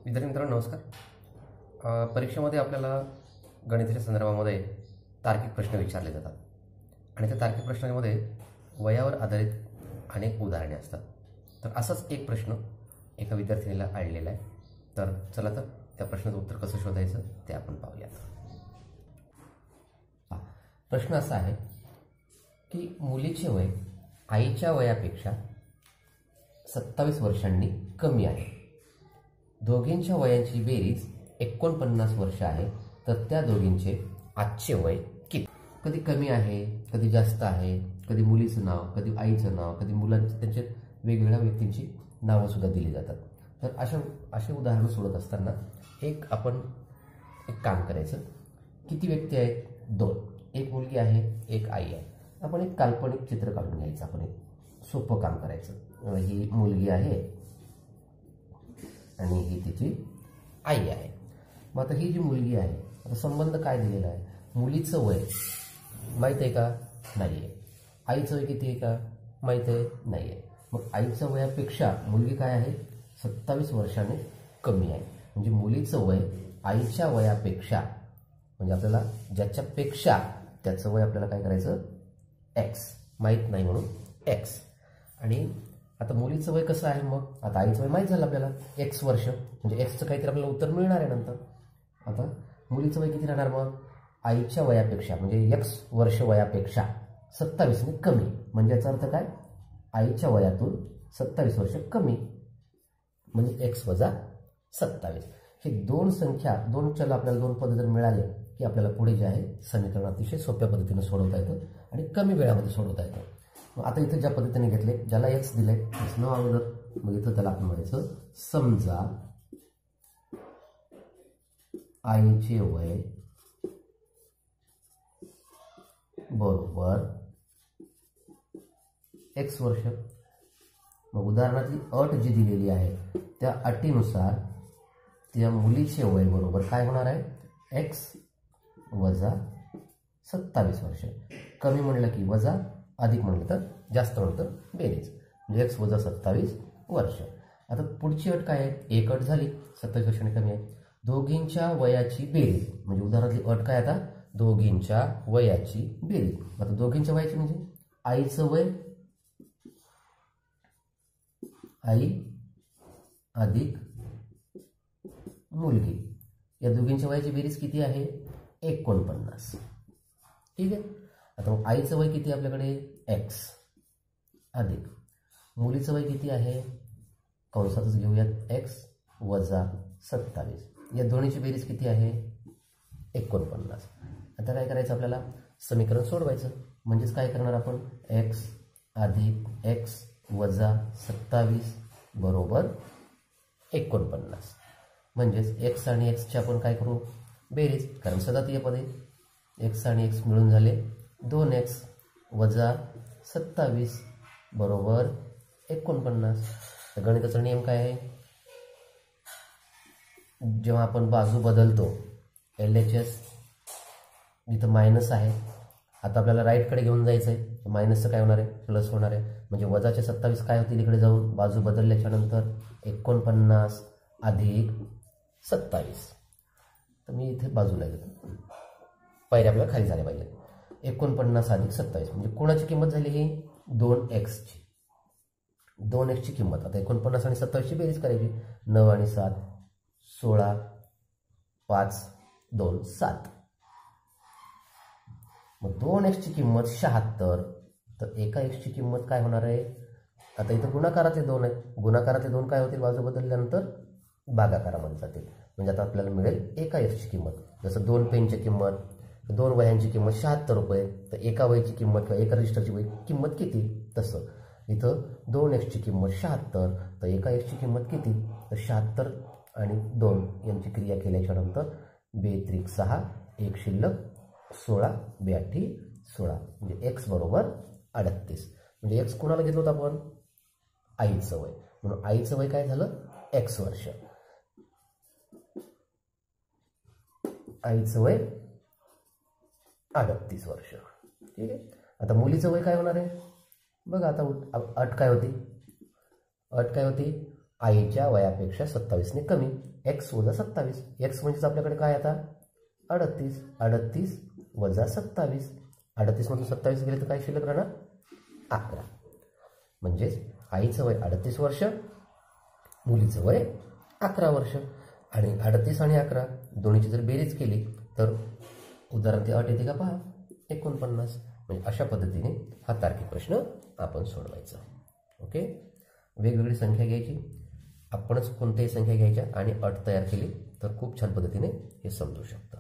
विद्यार्थी मित्रांनो नमस्कार। परीक्षेमध्ये आपल्याला गणिताच्या संदर्भामध्ये तार्किक प्रश्न विचारले जातात आणि त्या तार्किक प्रश्नांमध्ये वयावर आधारित अनेक उदाहरणे असतात। तर असाच एक प्रश्न एका विद्यार्थिनीला आलेला आहे। तर चला तर त्या प्रश्नाचं उत्तर कसं शोधायचं ते आपण पाहूया। प्रश्न असा आहे की मुलीचे वय आईच्या वयापेक्षा 27 वर्षांनी कमी आहे। दोघींच्या वयांची बेरीज 49 वर्ष आहे, तर त्या दोघींचे आजचे वय किती? कधी कमी आहे, कधी जास्त आहे, कधी मुलीचं नाव, कधी आईचं नाव, कधी मुलांचं, त्यांच्या वेगवेगळ्या व्यक्तींची नावं सुद्धा दिली जातात। तर असे उदाहरणं सोडत असताना आपण एक काम करायचं। किती व्यक्ती आहेत? 2, एक मुलगी आहे, एक आई आहे। आपण एक काल्पनिक चित्र काढून घ्यायचं। आपण एक सोपं काम करायचं। ही मुलगी आहे आणि ही तिची आई आहे। मग आता ही जी मुलगी आहे, आता संबंध काय दिलेला आहे? मुलीचं वय माहीत आहे का? नाही आहे। आईचं वय किती आहे का? माहीत आहे? नाही आहे। मग आईच्या वयापेक्षा मुलगी काय आहे? 27 वर्षाने कमी आहे। म्हणजे मुलीचं वय आईच्या वयापेक्षा, म्हणजे आपल्याला ज्याच्यापेक्षा त्याचं वय आपल्याला काय करायचं? x, माहीत नाही म्हणून x। आणि आता मुलीचं वय कसं आहे? मग आता आईचं वय माहीत झालं आपल्याला, x वर्ष, म्हणजे xचं काहीतरी आपल्याला उत्तर मिळणार आहे नंतर। आता मुलीचं वय किती राहणार? मग आईच्या वयापेक्षा, म्हणजे x वर्ष वयापेक्षा 27 ने कमी, म्हणजे याचा अर्थ काय? आईच्या वयातून 27 वर्ष कमी, म्हणजे x वजा 27। हे दोन संख्या, दोन चल आपल्याला दोन पद जर मिळाले की आपल्याला पुढे जे आहे समीकरण अतिशय सोप्या पद्धतीने सोडवता येतं आणि कमी वेळामध्ये सोडवता येतं। मग आता इथे ज्या पद्धतीने घेतले, ज्याला x दिले x न अगोदर, मग इथं त्याला आपण म्हणायचं समजा आईचे वय बरोबर x वर्ष। मग उदाहरणातली अट जी दिलेली आहे त्या अटीनुसार त्या मुलीचे वय बरोबर काय होणार आहे? x वजा 27 वर्ष। कमी म्हणलं की वजा, अधिक म्हणलं तर जास्त, म्हणलं तर बेरीज, म्हणजे x वजा 27 वर्ष। आता पुढची अट काय आहे? एक अट झाली, 27 वर्षांनी कमी आहे। दोघींच्या वयाची बेरीज, म्हणजे उदाहरणातली अट काय? आता दोघींच्या वयाची बेरीज। आता दोघींच्या वयाची म्हणजे आईचं वय, आई अधिक मुलगी, या दोघींच्या वयाची बेरीज किती आहे? 49। ठीक आहे। आता मग आईचं वय किती आपल्याकडे? x अधिक मुलीचं वय किती आहे? कंसातच घेऊयात, x वजा 27। या दोन्हीची बेरीज किती आहे? 49। आता काय करायचं? आपल्याला समीकरण सोडवायचं। म्हणजेच काय करणार आपण? x अधिक x वजा 27 बरोबर 49। म्हणजेच x आणि x ची आपण काय करू? बेरीज, कारण सजातीय पद आहे। x आणि x मिळून झाले 2x वजा 27 बरोबर 49। गणिताचा नियम काय आहे? जेव्हा आपण बाजू बदलतो, LHS जिथं मायनस आहे, आता आपल्याला राईटकडे घेऊन जायचं आहे, मायनसचं काय होणार आहे? प्लस होणार आहे। म्हणजे वजाचे 27 काय होतील? इकडे जाऊन बाजू बदलल्याच्या नंतर 49 अधिक 27। तर मी इथे बाजूला घेतो, पायऱ्या आपल्याला खाली झाल्या पाहिजेत। 49 अधिक 27 म्हणजे कोणाची किंमत झाली? ही 2x ची, 2x ची किंमत। आता 49 आणि 27 ची बेरीज करायची। 9 आणि 7 16, 5 2 7। मग 2x ची किंमत 76, तर एका x ची किंमत काय होणार आहे? आता इथं गुणाकारातले 2 आहेत, गुणाकारातले 2 काय होतील? बाजू बदलल्यानंतर भागाकारामध्ये जातील, म्हणजे आता आपल्याला मिळेल एका x ची किंमत। जसं 2 पेनची किंमत, 2 वह्यांची किंमत 76 रुपये, तर एका वहीची किंमत किंवा एका रजिस्टरची वही किंमत किती? तसं इथं 2x ची किंमत 76, तर एका x ची किंमत किती? तर 76 आणि 2 यांची क्रिया केल्याच्या नंतर 2 त्रिक 6, 1 शिल्लक 16, 2 8 16, म्हणजे x बरोबर 38। म्हणजे x कोणाला घेतलं होतं आपण? आईचं वय, म्हणून आईचं वय काय झालं? x वर्ष। आईचं वय 38 वर्ष। ठीक आहे। आता मुलीचं वय काय होणार आहे? बघा आता अट काय होती? अट काय होती? आईच्या वयापेक्षा 27ने कमी, एक्स वजा 27. एक्स म्हणजेच आपल्याकडे काय आता 38. 38 वजा 27. 38 मधून 27 गेले तर काय शिल्लक राहणार 11. म्हणजेच आईचं वय 38 वर्ष, मुलीचं वय 11 वर्ष. आणि 38 आणि 11 दोन्हीची जर बेरीज केली तर उदाहरण ते 8 येते का पहा 49. म्हणजे अशा पद्धतीने हा तार्किक प्रश्न आपण सोडवायचा. ओके. वेगवेगळी संख्या घ्यायची, आपणच कोणत्याही संख्या घ्यायच्या आणि अट तयार केली तर खूप छान पद्धतीने हे समजू शकतं.